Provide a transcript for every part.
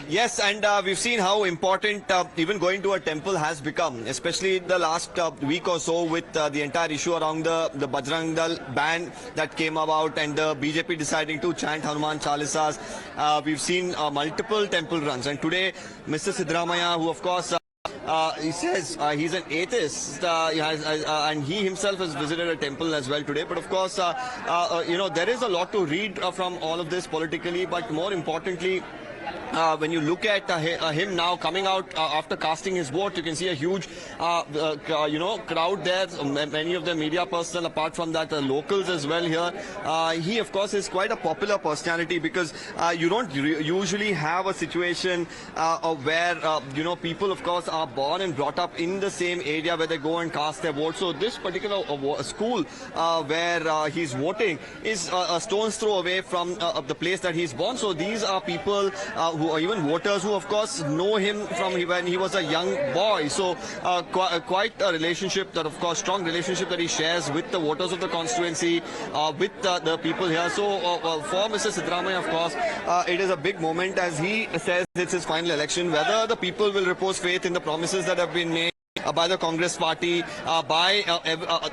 Yes, and we've seen how important even going to a temple has become, especially the last week or so with the entire issue around the Bajrang Dal ban that came about and the BJP deciding to chant Hanuman Chalisas. We've seen multiple temple runs, and today Mr. Siddaramaiah, who of course he says he's an atheist, and he himself has visited a temple as well today. But of course, there is a lot to read from all of this politically, but more importantly, when you look at him now coming out after casting his vote, you can see a huge, crowd there. Many of the media personnel, apart from that, locals as well here. He, of course, is quite a popular personality because you don't usually have a situation where, people, of course, are born and brought up in the same area where they go and cast their vote. So this particular school where he's voting is a stone's throw away from the place that he's born. So these are people who are even voters who of course know him from when he was a young boy. So quite a relationship that, of course, strong relationship that he shares with the voters of the constituency, with the people here. So for Mr. Siddaramaiah, of course, it is a big moment as he says it's his final election. Whether the people will repose faith in the promises that have been made by the Congress party, by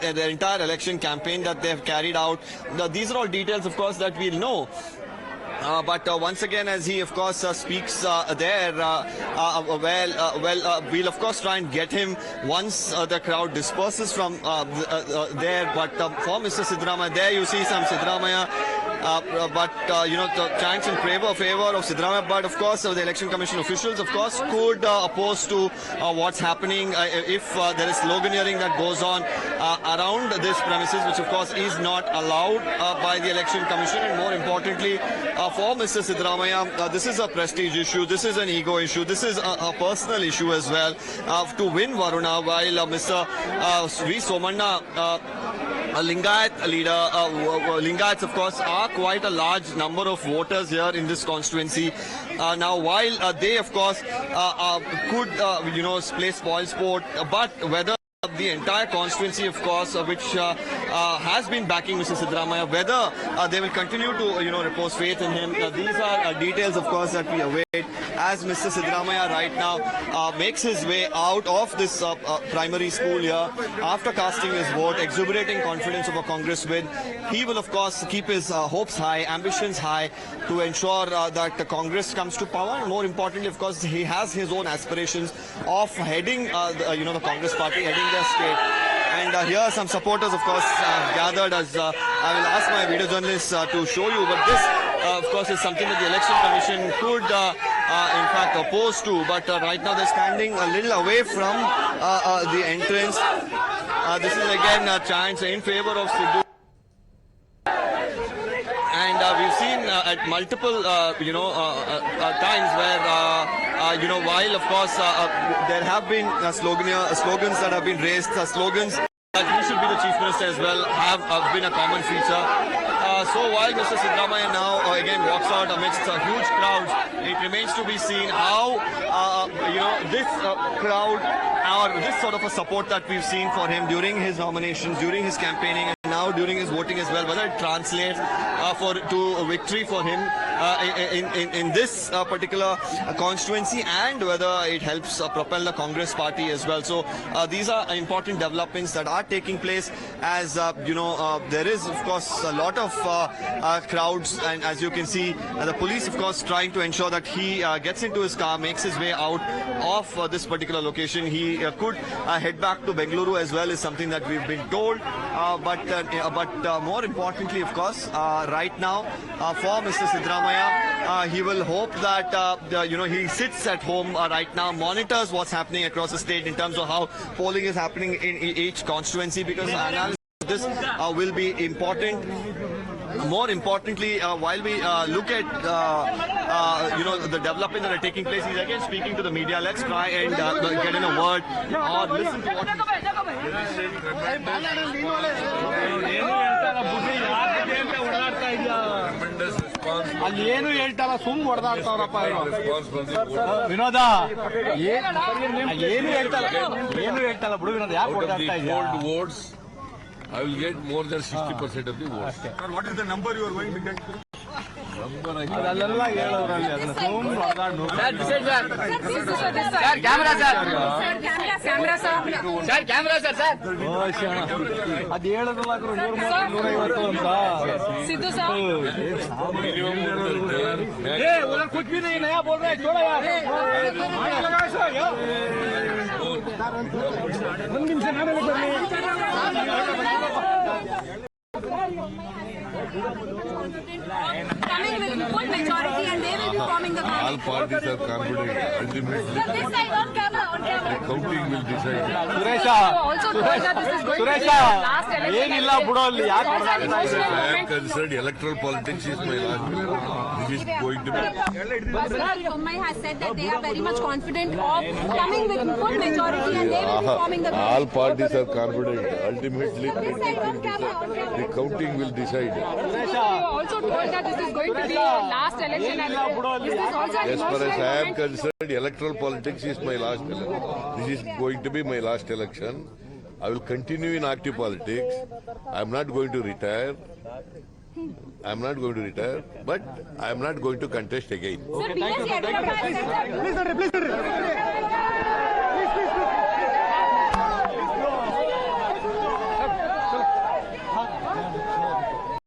the entire election campaign that they have carried out. These are all details, of course, that we'll know. But once again, as he, of course, speaks there, we'll, of course, try and get him once the crowd disperses from there. But for Mr. Siddaramaiah, there you see some Siddaramaiah, the chants in favor of Siddaramaiah. But, of course, the Election Commission officials, of course, could oppose to what's happening if there is sloganeering that goes on around this premises, which, of course, is not allowed by the Election Commission. And more importantly, for Mr. Siddaramaiah, this is a prestige issue, this is an ego issue, this is a personal issue as well. To win Varuna, while Mr. V. Somanna, a Lingayat leader, Lingayats, of course, are quite a large number of voters here in this constituency. Now, while they, of course, could, play spoil sport, but whether the entire constituency, of course, which has been backing Mr. Siddaramaiah, whether they will continue to, repose faith in him. These are details, of course, that we await as Mr. Siddaramaiah right now makes his way out of this primary school here after casting his vote, exuberating confidence of a Congress win. He will, of course, keep his hopes high, ambitions high to ensure that the Congress comes to power. And more importantly, of course, he has his own aspirations of heading, the Congress party, heading their state. And here some supporters, of course, gathered as I will ask my video journalists to show you. But this, of course, is something that the Election Commission could, in fact, oppose to. But right now they're standing a little away from the entrance. This is again chants in favor of Siddu. And we've seen at multiple, times where, while, of course, there have been slogans that have been raised, slogans that he should be the Chief Minister as well have been a common feature. So while Mr. Siddaramaiah now again walks out amidst huge crowds, it remains to be seen how, this crowd or this sort of a support that we've seen for him during his nominations, during his campaigning, and now during his voting as well, whether it translates to a victory for him in this particular constituency, and whether it helps propel the Congress party as well. So these are important developments that are taking place as, there is, of course, a lot of crowds, and as you can see, the police, of course, trying to ensure that he gets into his car, makes his way out of this particular location. He could head back to Bengaluru as well, is something that we've been told. But more importantly, of course, right now, for Mr. Siddaramaiah, he will hope that, he sits at home right now, monitors what's happening across the state in terms of how polling is happening in each constituency, because analysis of this will be important. More importantly, while we look at, the development that are taking place, he's again speaking to the media. Let's try and get in a word or listen to what ಅಲ್ಲಿ ಏನು ಹೇಳ್ತಾರ ಸುಮ್ ಹೊಡೆದಾಡ್ತಾವ್ರಪ್ಪ ವಿನೋದ ಏನು ಹೇಳ್ತಾರ ಬಿಡು ವಿನೋದ ಯಾಕೆ ಹೊಡೆದಾಡ್ತಾ ಇದೆಯಾ I will get more than 60% of the votes. Sir, what is the number you are going to get? ಅದಲ್ಲೆಲ್ಲ ಹೇಳೋದ್ರಲ್ಲಿ ಅದನ್ನ ಸುಮ್ ಹೊಡೆದಾಡ್ ಸರ್ ಕ್ಯಾಮ್ರಾ ಸರ್ ಅದ್ ಹೇಳೋದಲ್ಲ 130 ಅಂತ सिद्धू साहब उधर कुछ भी नहीं नया बोल रहे हैं छोड़ो यार coming with full majority and they will be forming the All government. parties are confident. Ultimately, Sir, this side on camera, on camera. counting will decide. Suresh Also told that this is going to Suresh be the last election. ಏನಿಲ್ಲ ಬಿಡೋ ಅಲ್ಲಿ ಯಾಕೆ Also an emotional I am moment. concerned electoral politics is my last. This is going to be. Bommai has said that they are very much confident of coming with full majority and they will be forming the government. All parties are confident. Ultimately, This side on camera, on the camera. counting will decide. You also told that this is going to be the last election and this is also an As far emotional as I am moment. concerned, electoral politics is my last election. This is going to be my last election. I will continue in active politics. I am not going to retire. I am not going to retire, but I am not going to contest again. Sir, BS Yediyurappa has said that.